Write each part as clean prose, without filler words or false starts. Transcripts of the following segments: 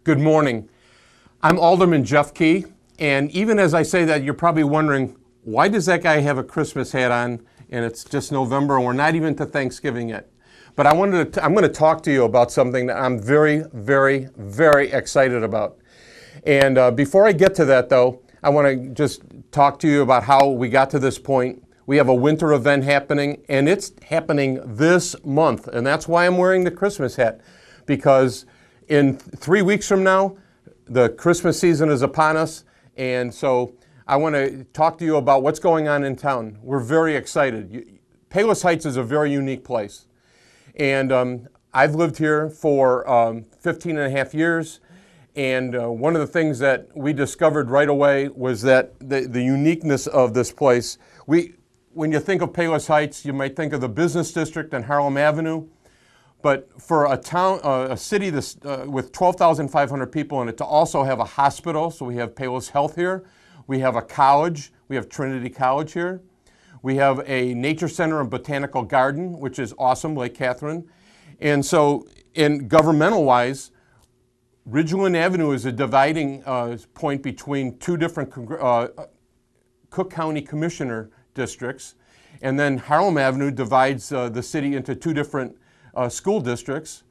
Good morning. I'm Alderman Jeff Key, and even as I say that, you're probably wondering, why does that guy have a Christmas hat on, and it's just November, and we're not even to Thanksgiving yet? But I'm going to talk to you about something that I'm very, very, very excited about. And before I get to that, though, I want to just talk to you about how we got to this point. We have a winter event happening, and it's happening this month, and that's why I'm wearing the Christmas hat, because in 3 weeks from now, the Christmas season is upon us, and so I want to talk to you about what's going on in town. We're very excited. Palos Heights is a very unique place, and I've lived here for 15 and a half years, and one of the things that we discovered right away was that the uniqueness of this place. When you think of Palos Heights, you might think of the business district and Harlem Avenue. But for a city with 12,500 people in it to also have a hospital, so we have Palos Health here, we have a college, we have Trinity College here, we have a nature center and botanical garden, which is awesome, Lake Catherine. And so in governmental-wise, Ridgeland Avenue is a dividing point between two different Cook County Commissioner districts, and then Harlem Avenue divides the city into two different school districts.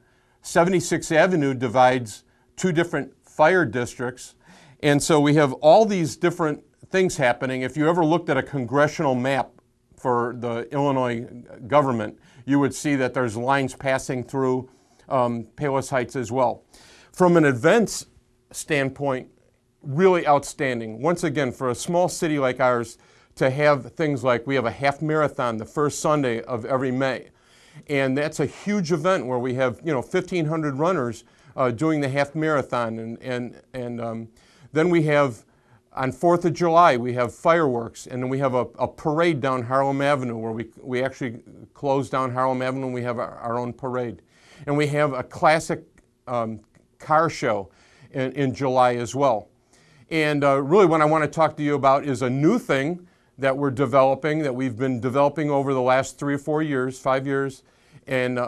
76th Avenue divides two different fire districts. And so we have all these different things happening. If you ever looked at a congressional map for the Illinois government, you would see that there's lines passing through Palos Heights as well. From an events standpoint, really outstanding. Once again, for a small city like ours, to have things like we have a half marathon the first Sunday of every May. And that's a huge event where we have 1,500 runners doing the half marathon, and then we have on 4th of July we have fireworks, and then we have a parade down Harlem Avenue where we actually close down Harlem Avenue and we have our own parade, and we have a classic car show in July as well. And really what I want to talk to you about is a new thing that we're developing, that we've been developing over the last 3 or 4 years, 5 years, and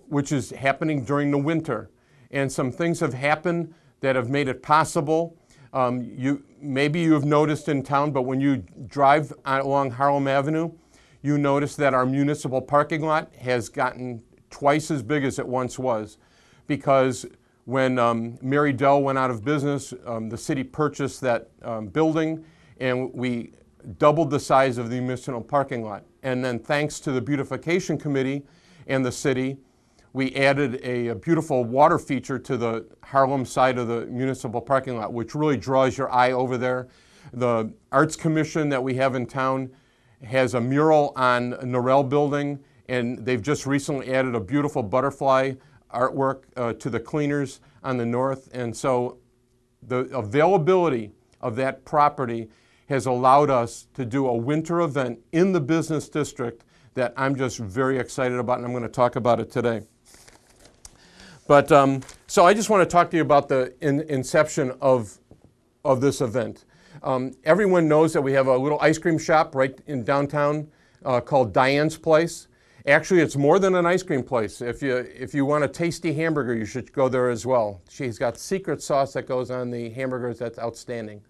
which is happening during the winter. And some things have happened that have made it possible. Maybe you have noticed in town, but when you drive along Harlem Avenue, you notice that our municipal parking lot has gotten twice as big as it once was, because when Mary Dell went out of business, the city purchased that building, and we doubled the size of the municipal parking lot. And then thanks to the beautification committee and the city, we added a beautiful water feature to the Harlem side of the municipal parking lot, which really draws your eye over there. The Arts Commission that we have in town has a mural on Norrell Building, and they've just recently added a beautiful butterfly artwork to the cleaners on the north. And so the availability of that property has allowed us to do a winter event in the business district that I'm just very excited about, and I'm going to talk about it today. But so I just want to talk to you about the inception of this event. Everyone knows that we have a little ice cream shop right in downtown called Diane's Place. Actually, it's more than an ice cream place. If you want a tasty hamburger, you should go there as well. She's got secret sauce that goes on the hamburgers that's outstanding.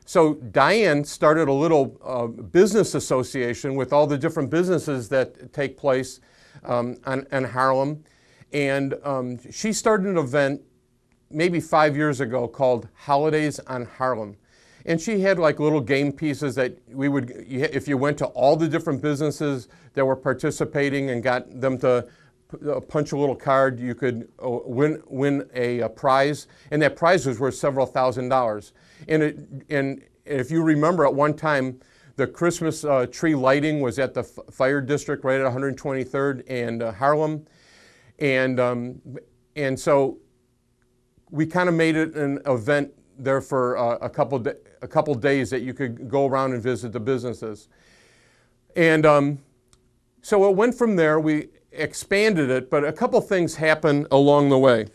So Diane started a little business association with all the different businesses that take place in Harlem. And she started an event maybe 5 years ago called Holidays on Harlem. And she had like little game pieces that if you went to all the different businesses that were participating and got them to punch a little card, you could win a prize. And that prize was worth several $1,000s. And if you remember, at one time, the Christmas tree lighting was at the fire district right at 123rd and Harlem. And so we kind of made it an event there for a couple days that you could go around and visit the businesses. And so it went from there. We expanded it, but a couple things happened along the way.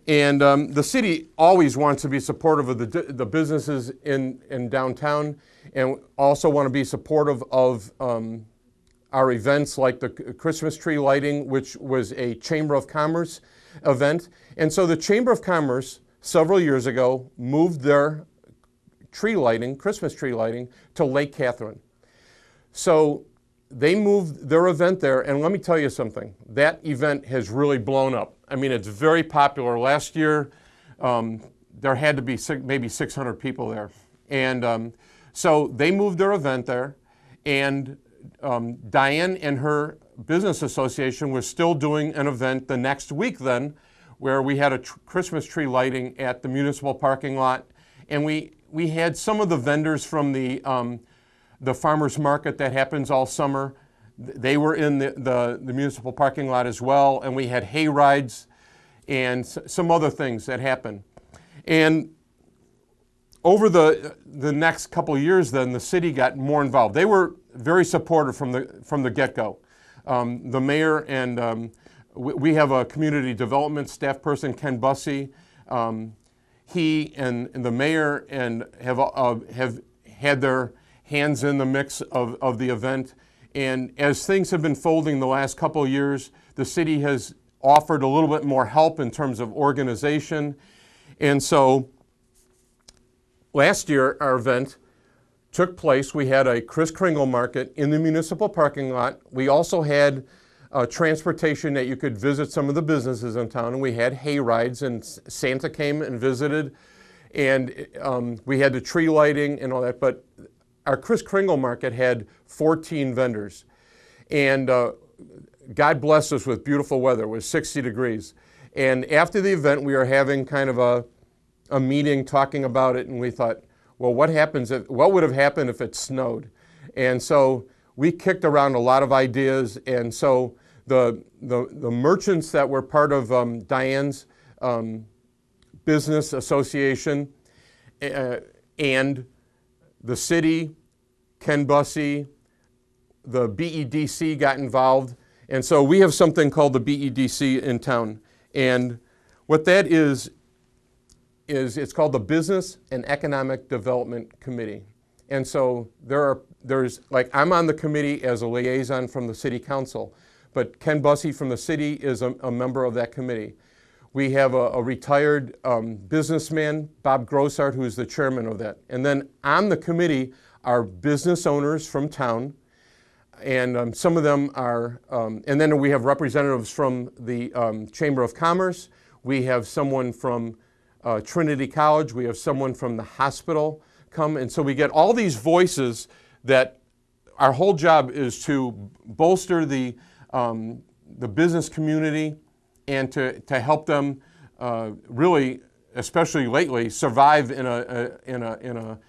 And the city always wants to be supportive of the businesses in downtown, and also want to be supportive of our events like the Christmas tree lighting, which was a Chamber of Commerce event. And so the Chamber of Commerce several years ago moved their tree lighting, Christmas tree lighting, to Lake Catherine. So they moved their event there, and let me tell you something. That event has really blown up. I mean, it's very popular. Last year, there had to be maybe 600 people there. And so they moved their event there, and Diane and her business association was still doing an event the next week then, where we had a Christmas tree lighting at the municipal parking lot. And we had some of the vendors from the farmers market that happens all summer. They were in the municipal parking lot as well, and we had hay rides and some other things that happened. And over the next couple of years then, the city got more involved. They were very supportive from the get-go. The mayor and we have a community development staff person, Ken Bussey. He and the mayor and have had their hands in the mix of the event. And as things have been folding the last couple of years, the city has offered a little bit more help in terms of organization. And so last year, our event took place. We had a Kris Kringle market in the municipal parking lot. We also had transportation that you could visit some of the businesses in town, and we had hay rides, and Santa came and visited, and we had the tree lighting and all that. But our Kris Kringle market had 14 vendors, and God blessed us with beautiful weather. It was 60 degrees. And after the event, we were having kind of a meeting talking about it, and we thought, well, what would have happened if it snowed? And so we kicked around a lot of ideas, and so the merchants that were part of Diane's business association and the city, Ken Bussey, the BEDC got involved, and so we have something called the BEDC in town, and what that is it's called the Business and Economic Development Committee. And so there's like, I'm on the committee as a liaison from the city council, but Ken Bussey from the city is a member of that committee. We have a retired businessman, Bob Grossart, who is the chairman of that. And then on the committee are business owners from town, and some of them are, and then we have representatives from the Chamber of Commerce. We have someone from Trinity College. We have someone from the hospital come. And so we get all these voices that our whole job is to bolster the business community and to help them really, especially lately, survive in a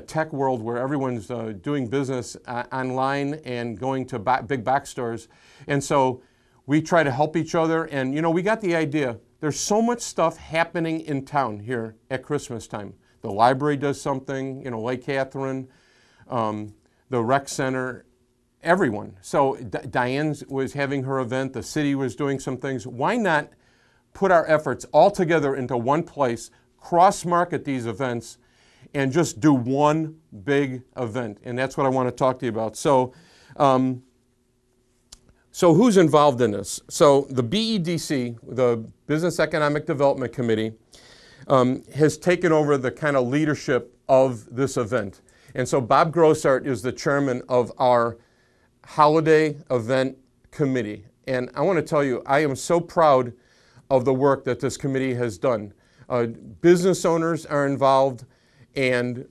tech world where everyone's doing business online and going to big box stores. And so we try to help each other. And, you know, we got the idea. There's so much stuff happening in town here at Christmas time. The library does something, you know, Lake Catherine, the rec center, everyone. So Diane was having her event, the city was doing some things. Why not put our efforts all together into one place, cross-market these events, and just do one big event? And that's what I want to talk to you about. So, so who's involved in this? So the BEDC, the Business Economic Development Committee, has taken over the kind of leadership of this event. And so Bob Grossart is the chairman of our holiday event committee. And I want to tell you, I am so proud of the work that this committee has done. Business owners are involved, and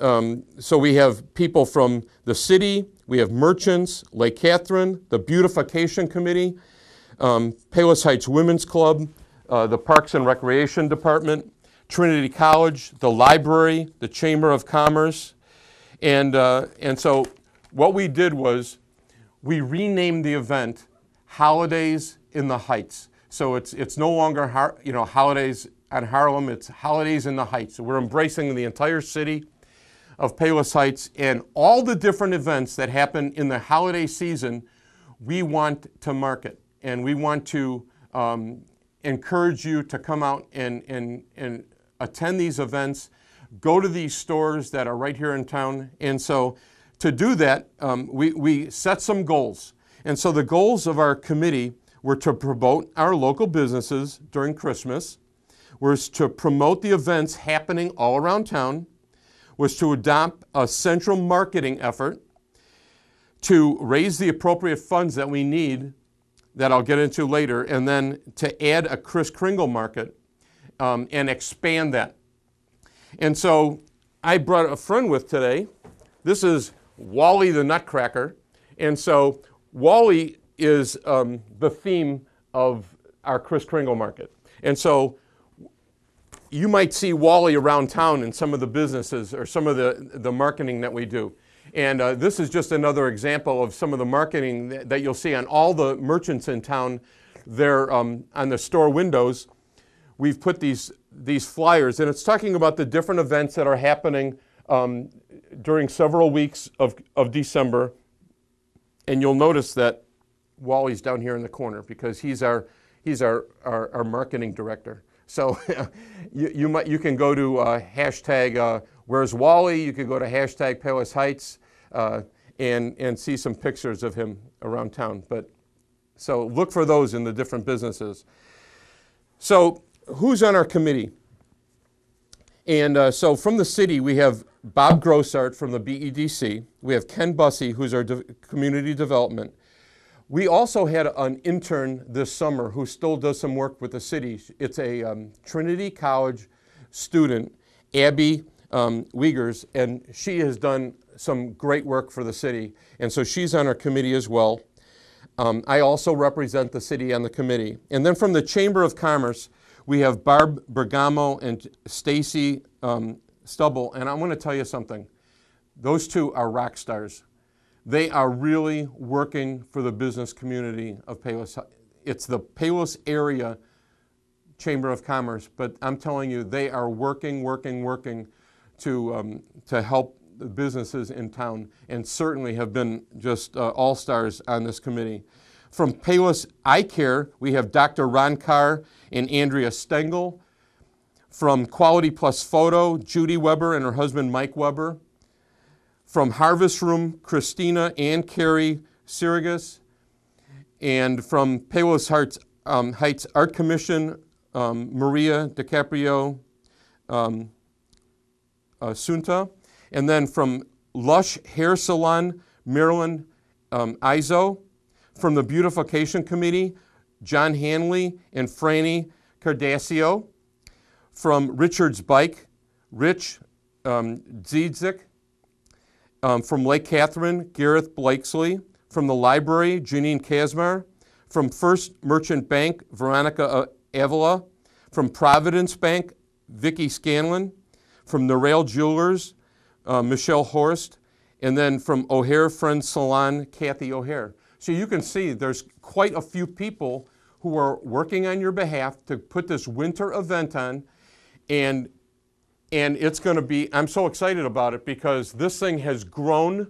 so we have people from the city, we have merchants, Lake Catherine, the Beautification Committee, Palos Heights Women's Club, the Parks and Recreation Department, Trinity College, the library, the Chamber of Commerce. And so what we did was we renamed the event Holidays in the Heights. So it's no longer Holidays at Harlem, it's Holidays in the Heights. So we're embracing the entire city of Palos Heights, and all the different events that happen in the holiday season, we want to market. And we want to encourage you to come out and attend these events, go to these stores that are right here in town. And so to do that, we set some goals. And so the goals of our committee were to promote our local businesses during Christmas, was to promote the events happening all around town, was to adopt a central marketing effort, to raise the appropriate funds that we need, that I'll get into later, and then to add a Kris Kringle market and expand that. And so I brought a friend with today. This is Wally the Nutcracker. And so Wally is the theme of our Kris Kringle market. And so you might see Wally around town in some of the businesses or some of the marketing that we do. And this is just another example of some of the marketing that you'll see on all the merchants in town. There on the store windows, we've put these flyers, and it's talking about the different events that are happening during several weeks of December. And you'll notice that Wally's down here in the corner because he's our marketing director. So you can go to hashtag Where's Wally? You can go to hashtag Palos Heights and see some pictures of him around town. So look for those in the different businesses. So who's on our committee? And so from the city, we have Bob Grossart from the BEDC. We have Ken Bussey, who's our community development. We also had an intern this summer who still does some work with the city. It's a Trinity College student, Abby Wiegers, and she has done some great work for the city. And so she's on our committee as well. I also represent the city on the committee. And then from the Chamber of Commerce, we have Barb Bergamo and Stacy Stubble. And I want to tell you something. Those two are rock stars. They are really working for the business community of Palos. It's the Palos area Chamber of Commerce, but I'm telling you, they are working to help the businesses in town, and certainly have been just all-stars on this committee. From Palos Eye Care, we have Dr. Ron Carr and Andrea Stengel. From Quality Plus Photo, Judy Weber and her husband Mike Weber. From Harvest Room, Christina and Carrie Sirigus. And from Palos Heights Art Commission, Maria DiCaprio Sunta. And then from Lush Hair Salon, Marilyn Izo. From the Beautification Committee, John Hanley and Franny Cardasio. From Richard's Bike, Rich Ziedzik. From Lake Catherine, Gareth Blakesley. From the library, Janine Kazmar. From First Merchant Bank, Veronica Avila. From Providence Bank, Vicki Scanlon. From Narelle Jewelers, Michelle Horst. And then from O'Hare Friends Salon, Kathy O'Hare. So you can see there's quite a few people who are working on your behalf to put this winter event on. And it's going to be, I'm so excited about it because this thing has grown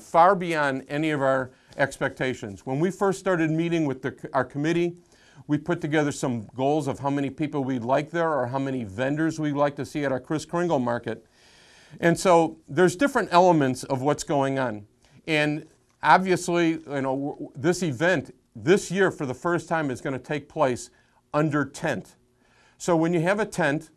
far beyond any of our expectations. When we first started meeting with our committee, we put together some goals of how many people we'd like there or how many vendors we'd like to see at our Kris Kringle market. And so there's different elements of what's going on. And obviously, this event this year for the first time is going to take place under tent. So when you have a tent,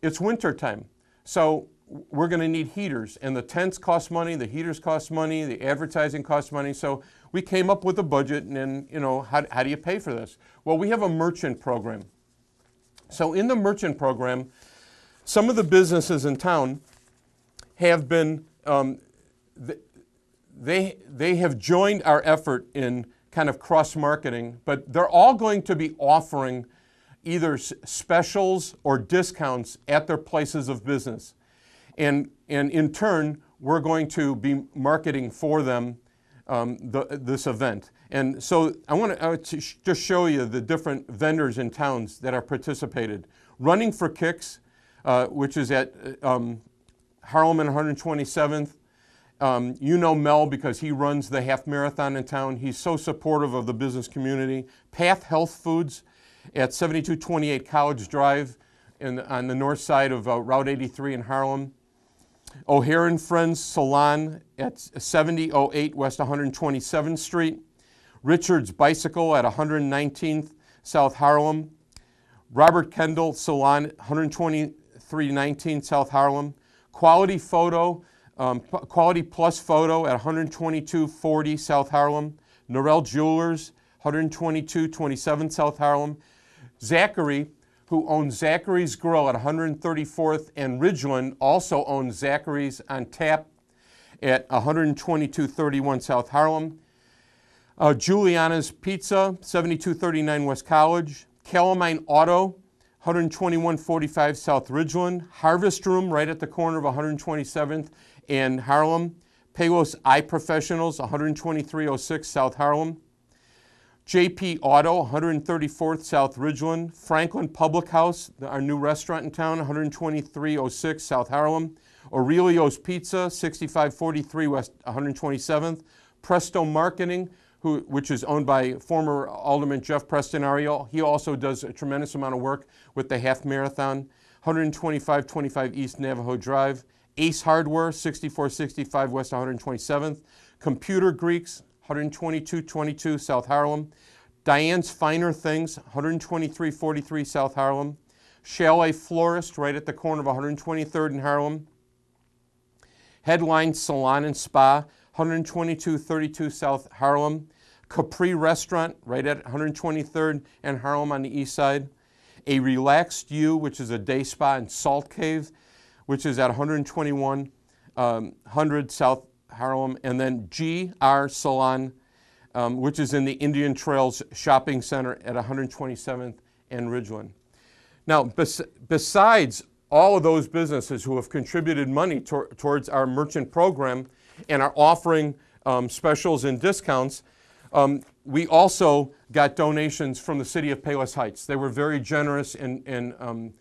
it's winter time. So we're going to need heaters, and the tents cost money, the heaters cost money, the advertising costs money. So we came up with a budget, and then, how do you pay for this? Well, we have a merchant program. So in the merchant program, some of the businesses in town have been, they have joined our effort in kind of cross-marketing, but they're all going to be offering either specials or discounts at their places of business. And in turn, we're going to be marketing for them this event. And so I want to just show you the different vendors in towns that are participated. Running for Kicks, which is at Harlem and 127th. You know Mel because he runs the half marathon in town. He's so supportive of the business community. Path Health Foods at 7228 College Drive on the north side of Route 83 in Harlem. O'Hare and Friends Salon at 7008 West 127th Street. Richard's Bicycle at 119th South Harlem. Robert Kendall Salon, 12319 South Harlem. Quality Quality Plus Photo at 12240 South Harlem. Norell Jewelers, 12227 South Harlem. Zachary, who owns Zachary's Grill at 134th and Ridgeland, also owns Zachary's on Tap at 12231 South Harlem. Juliana's Pizza, 7239 West College. Calamine Auto, 12145 South Ridgeland. Harvest Room, right at the corner of 127th and Harlem. Palos Eye Professionals, 12306 South Harlem. JP Auto, 134th South Ridgeland. Franklin Public House, our new restaurant in town, 12306 South Harlem. Aurelio's Pizza, 6543 West 127th. Presto Marketing, which is owned by former Alderman Jeff Prestanario. He also does a tremendous amount of work with the half marathon. 12525 East Navajo Drive. Ace Hardware, 6465 West 127th. Computer Greeks, 12222 South Harlem. Diane's Finer Things, 12343 South Harlem. Chalet Florist, right at the corner of 123rd and Harlem. Headline Salon and Spa, 12232 South Harlem. Capri Restaurant, right at 123rd and Harlem on the east side. A Relaxed You, which is a day spa in Salt Cave, which is at 12100 South Harlem. And then GR Salon, which is in the Indian Trails Shopping Center at 127th and Ridgeland. Now, besides all of those businesses who have contributed money towards our merchant program and are offering specials and discounts, we also got donations from the city of Palos Heights. They were very generous in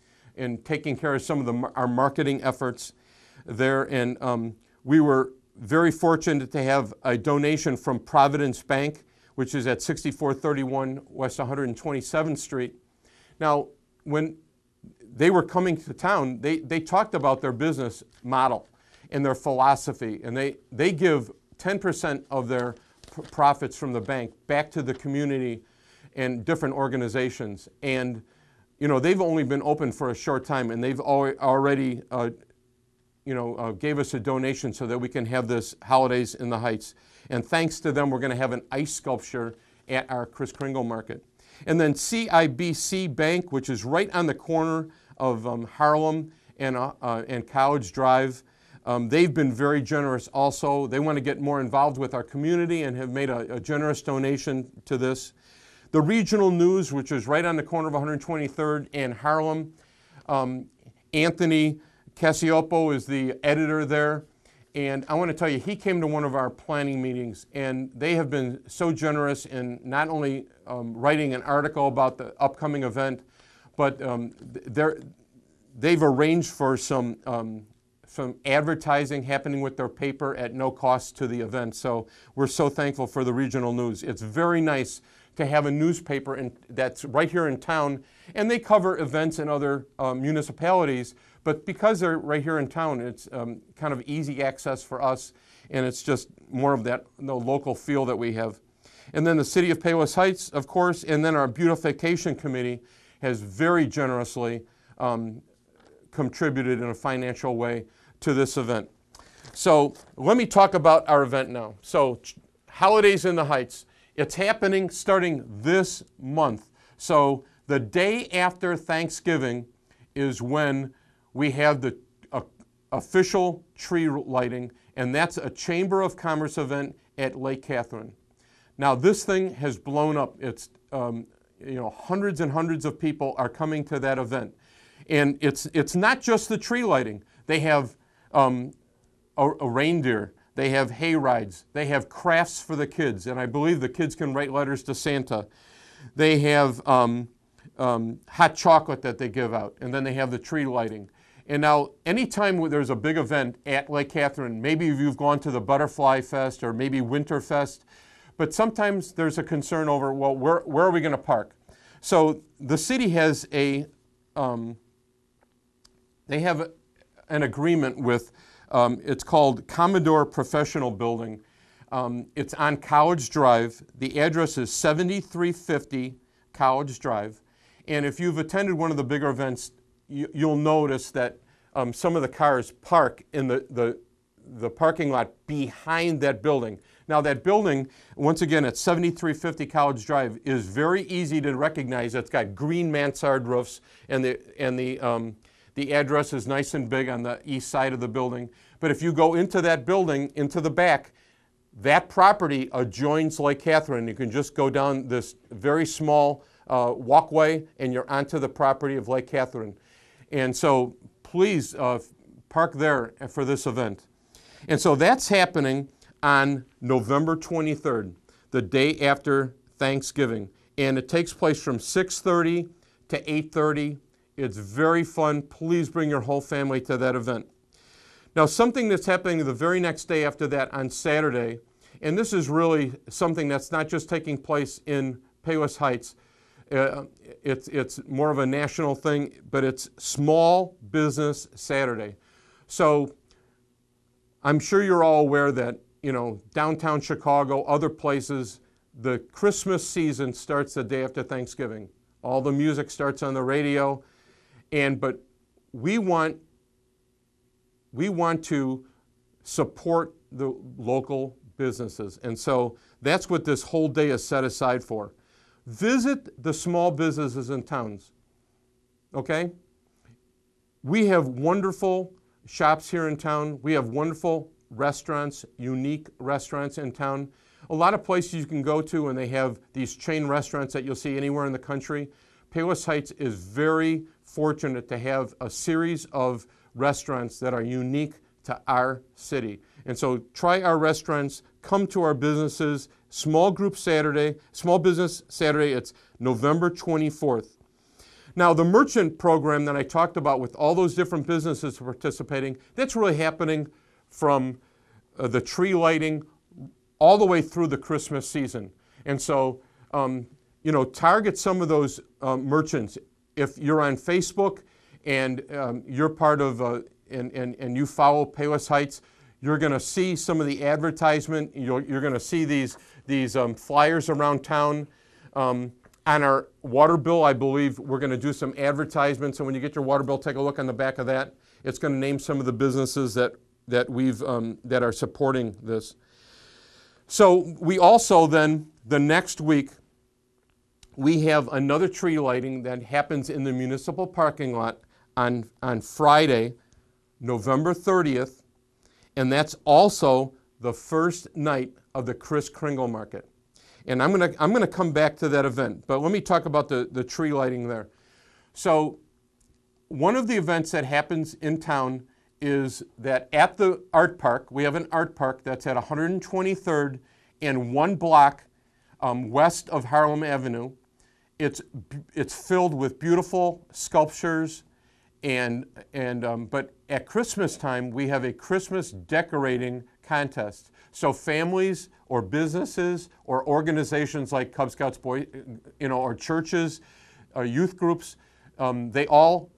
taking care of some of our marketing efforts there. And we were very fortunate to have a donation from Providence Bank, which is at 6431 West 127th Street. Now, when they were coming to town, they talked about their business model and their philosophy, and they give 10% of their profits from the bank back to the community and different organizations. And you know, they've only been open for a short time, and they've already gave us a donation so that we can have this Holidays in the Heights. And thanks to them, we're going to have an ice sculpture at our Kris Kringle Market. And then CIBC Bank, which is right on the corner of Harlem and College Drive. They've been very generous also. They want to get more involved with our community and have made a generous donation to this. The Regional News, which is right on the corner of 123rd and Harlem. Anthony Cassioppo is the editor there. And I want to tell you, he came to one of our planning meetings, and they have been so generous in not only writing an article about the upcoming event, but they've arranged for some advertising happening with their paper at no cost to the event. So we're so thankful for the Regional News. It's very nice to have a newspaper that's right here in town, and they cover events in other municipalities, but because they're right here in town, it's kind of easy access for us, and it's just more of that local feel that we have. And then the City of Palos Heights, of course, and then our Beautification Committee has very generously contributed in a financial way to this event. So let me talk about our event now. So Holidays in the Heights. It's happening starting this month. So the day after Thanksgiving is when we have the official tree lighting, and that's a Chamber of Commerce event at Lake Catherine. Now this thing has blown up. It's hundreds and hundreds of people are coming to that event, and it's not just the tree lighting. They have a reindeer. They have hay rides. They have crafts for the kids, and I believe the kids can write letters to Santa. They have hot chocolate that they give out, and then they have the tree lighting. And now, anytime there's a big event at Lake Catherine, maybe you've gone to the Butterfly Fest or maybe Winterfest, but sometimes there's a concern over, well, where are we going to park? So the city has they have an agreement with It's called Commodore Professional Building. It's on College Drive. The address is 7350 College Drive. And if you've attended one of the bigger events, you'll notice that some of the cars park in the parking lot behind that building. Now that building, once again at 7350 College Drive, is very easy to recognize. It's got green mansard roofs, and the address is nice and big on the east side of the building. But if you go into that building, into the back, that property adjoins Lake Catherine. You can just go down this very small walkway and you're onto the property of Lake Catherine. And so please park there for this event. And so that's happening on November 23rd, the day after Thanksgiving. And it takes place from 6:30 to 8:30. It's very fun. Please bring your whole family to that event. Now, something that's happening the very next day after that on Saturday, and this is really something that's not just taking place in Palos Heights. It's more of a national thing, but it's Small Business Saturday. So I'm sure you're all aware that, downtown Chicago, other places, the Christmas season starts the day after Thanksgiving. All the music starts on the radio, but we want to support the local businesses. And so that's what this whole day is set aside for. Visit the small businesses in towns, okay? We have wonderful shops here in town. We have wonderful restaurants, unique restaurants in town. A lot of places you can go to and they have these chain restaurants that you'll see anywhere in the country. Palos Heights is very fortunate to have a series of restaurants that are unique to our city. And so try our restaurants, come to our businesses. Small Business Saturday, it's November 24th. Now, the merchant program that I talked about with all those different businesses participating, that's really happening from the tree lighting all the way through the Christmas season. And so, target some of those merchants. If you're on Facebook and you're part of, and you follow Palos Heights, you're going to see some of the advertisement. You're going to see these flyers around town. On our water bill, I believe we're going to do some advertisements. And when you get your water bill, take a look on the back of that. It's going to name some of the businesses that are supporting this. So we also then, the next week, we have another tree lighting that happens in the municipal parking lot on Friday, November 30th. And that's also the first night of the Kris Kringle Market. And I'm gonna come back to that event, but let me talk about the tree lighting there. So one of the events that happens in town is that at the art park, we have an art park that's at 123rd and 1 block west of Harlem Avenue. It's filled with beautiful sculptures, but at Christmas time, we have a Christmas decorating contest. So families or businesses or organizations like Cub Scouts, or churches, or youth groups, they all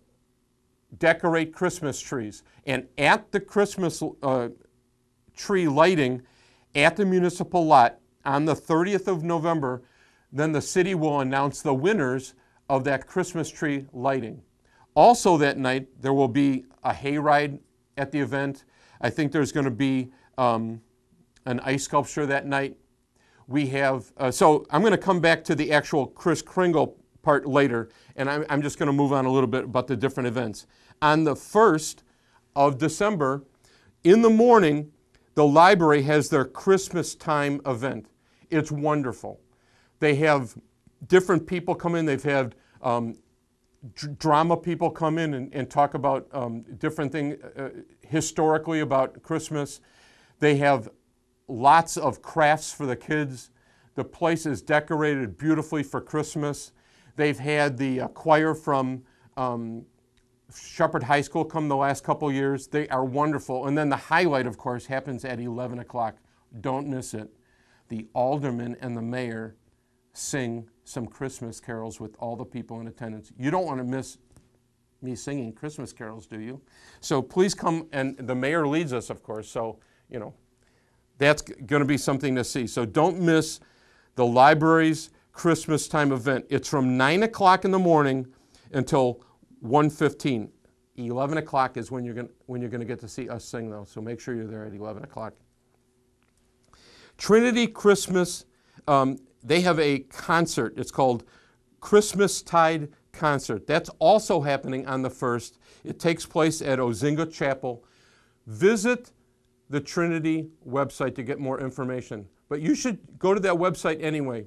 decorate Christmas trees. And at the Christmas tree lighting at the municipal lot on the 30th of November, then the city will announce the winners of that Christmas tree lighting. Also that night, there will be a hayride at the event. I think there's going to be an ice sculpture that night. We have, so I'm going to come back to the actual Kris Kringle part later, and I'm just going to move on a little bit about the different events. On the 1st of December, in the morning, the library has their Christmas time event. It's wonderful. They have different people come in. They've had drama people come in and talk about different things historically about Christmas. They have lots of crafts for the kids. The place is decorated beautifully for Christmas. They've had the choir from Shepherd High School come the last couple years. They are wonderful. And then the highlight, of course, happens at 11 o'clock. Don't miss it. The alderman and the mayor sing some Christmas carols with all the people in attendance. You don't want to miss me singing Christmas carols, do you? So please come, and the mayor leads us, of course, so, that's going to be something to see. So don't miss the library's Christmas time event. It's from 9 o'clock in the morning until 1:15. 11 o'clock is when you're going to get to see us sing, though, so make sure you're there at 11 o'clock. Trinity Christmas, they have a concert. It's called Christmastide Concert. That's also happening on the 1st. It takes place at Ozinga Chapel. Visit the Trinity website to get more information. But you should go to that website anyway.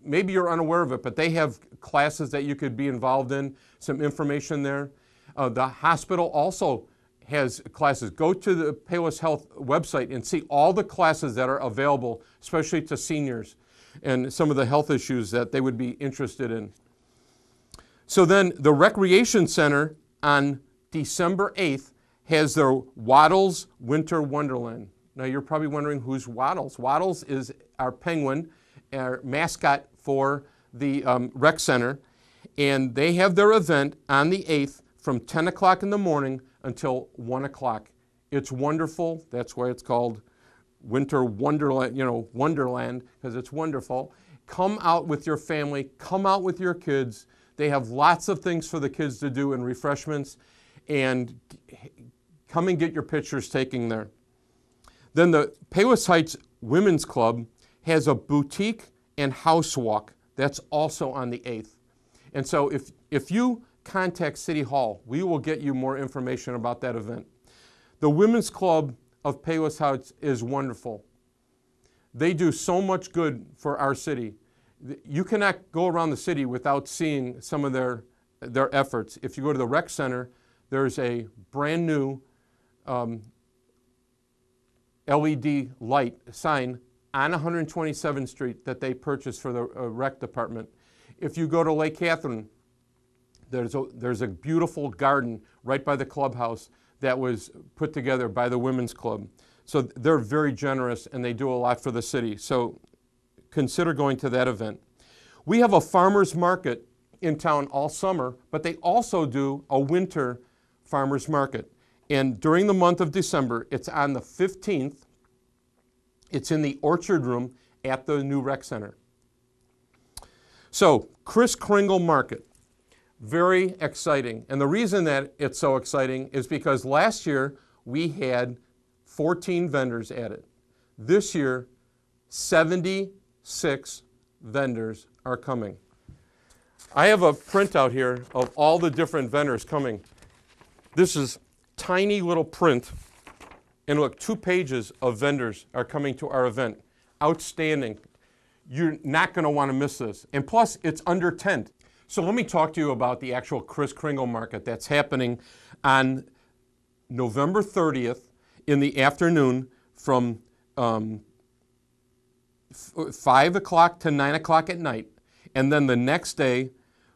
Maybe you're unaware of it, but they have classes that you could be involved in, some information there. The hospital also has classes. Go to the Payless Health website and see all the classes that are available, especially to seniors, and some of the health issues that they would be interested in. So then the Recreation Center on December 8th has their Waddles Winter Wonderland. Now you're probably wondering who's Waddles. Waddles is our penguin, our mascot for the rec center, and they have their event on the 8th from 10 o'clock in the morning until 1 o'clock. It's wonderful. That's why it's called Winter Wonderland, Wonderland, because it's wonderful. Come out with your family. Come out with your kids. They have lots of things for the kids to do and refreshments, and come and get your pictures taken there. Then the Payless Heights Women's Club has a boutique and house walk. That's also on the 8th. And so if you contact City Hall, we will get you more information about that event. The Women's Club of Payless Heights is wonderful. They do so much good for our city. You cannot go around the city without seeing some of their efforts. If you go to the rec center, there's a brand new LED light sign on 127th Street that they purchased for the rec department. If you go to Lake Catherine, there's a beautiful garden right by the clubhouse that was put together by the Women's Club. So they're very generous and they do a lot for the city. So consider going to that event. We have a farmer's market in town all summer, but they also do a winter farmer's market. And during the month of December, it's on the 15th. It's in the Orchard Room at the new rec center. So, Kris Kringle Market, very exciting. And the reason that it's so exciting is because last year we had 14 vendors at it. This year, 76 vendors are coming. I have a printout here of all the different vendors coming. This is tiny little print, and look, 2 pages of vendors are coming to our event. Outstanding. You're not going to want to miss this. And plus, it's under tent. So let me talk to you about the actual Kris Kringle Market that's happening on November 30th in the afternoon from 5 o'clock to 9 o'clock at night. And then the next day,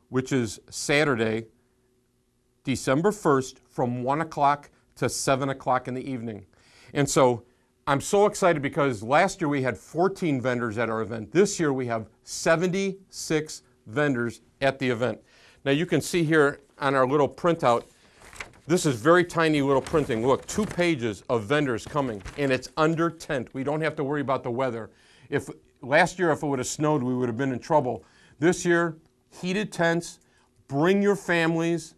which is Saturday, December 1st, from 1 o'clock to 7 o'clock in the evening. And so I'm so excited because last year we had 14 vendors at our event. This year we have 76 vendors at the event. Now you can see here on our little printout, this is very tiny little printing. Look, 2 pages of vendors coming, and it's under tent. We don't have to worry about the weather. Last year, if it would have snowed, we would have been in trouble. This year, heated tents, bring your families.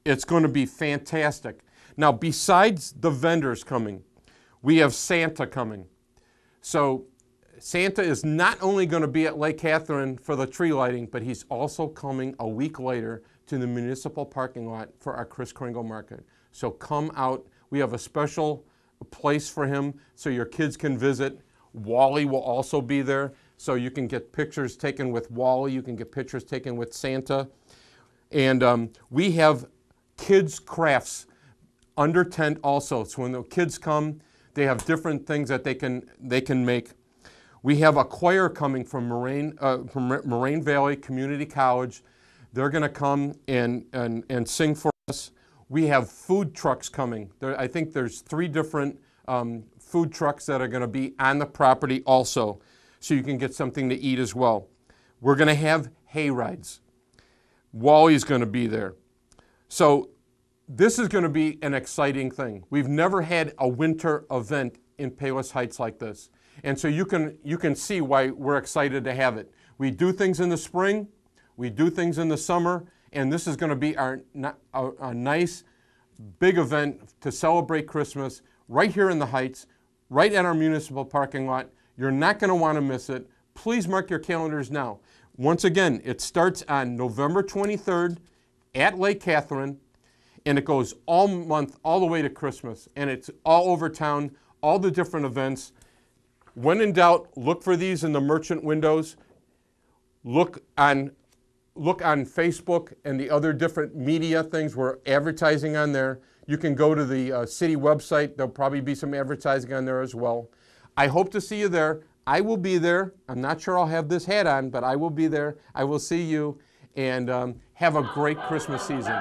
It's going to be fantastic. Now, besides the vendors coming, we have Santa coming. So Santa is not only going to be at Lake Catherine for the tree lighting, but he's also coming a week later to the municipal parking lot for our Kris Kringle Market. So come out. We have a special place for him so your kids can visit. Wally will also be there, so you can get pictures taken with Wally. You can get pictures taken with Santa. And we have kids' crafts under tent also. So when the kids come, they have different things that they can make. We have a choir coming from Moraine Valley Community College. They're going to come and sing for us. We have food trucks coming. I think there's 3 different food trucks that are going to be on the property also, so you can get something to eat as well. We're going to have hay rides. Wally's going to be there. So this is going to be an exciting thing. We've never had a winter event in Palos Heights like this. And so you can see why we're excited to have it. We do things in the spring, we do things in the summer, and this is going to be a nice big event to celebrate Christmas right here in the Heights, right at our municipal parking lot. You're not going to want to miss it. Please mark your calendars now. Once again, it starts on November 23rd at Lake Catherine, and it goes all month, all the way to Christmas. And it's all over town, all the different events. When in doubt, look for these in the merchant windows. Look on Facebook and the other different media things. We're advertising on there. You can go to the city website. There'll probably be some advertising on there as well. I hope to see you there. I will be there. I'm not sure I'll have this hat on, but I will be there. I will see you, and have a great Christmas season.